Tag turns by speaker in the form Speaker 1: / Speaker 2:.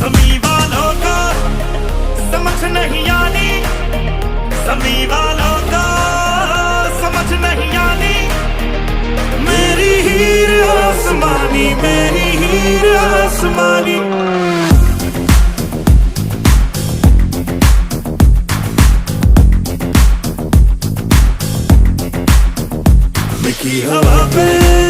Speaker 1: जमी वालों को समझ नहीं आनी, जमी वालों को समझ नहीं आनी। मेरी हीर आसमानी, मेरी हीर आसमानी। की हवा पे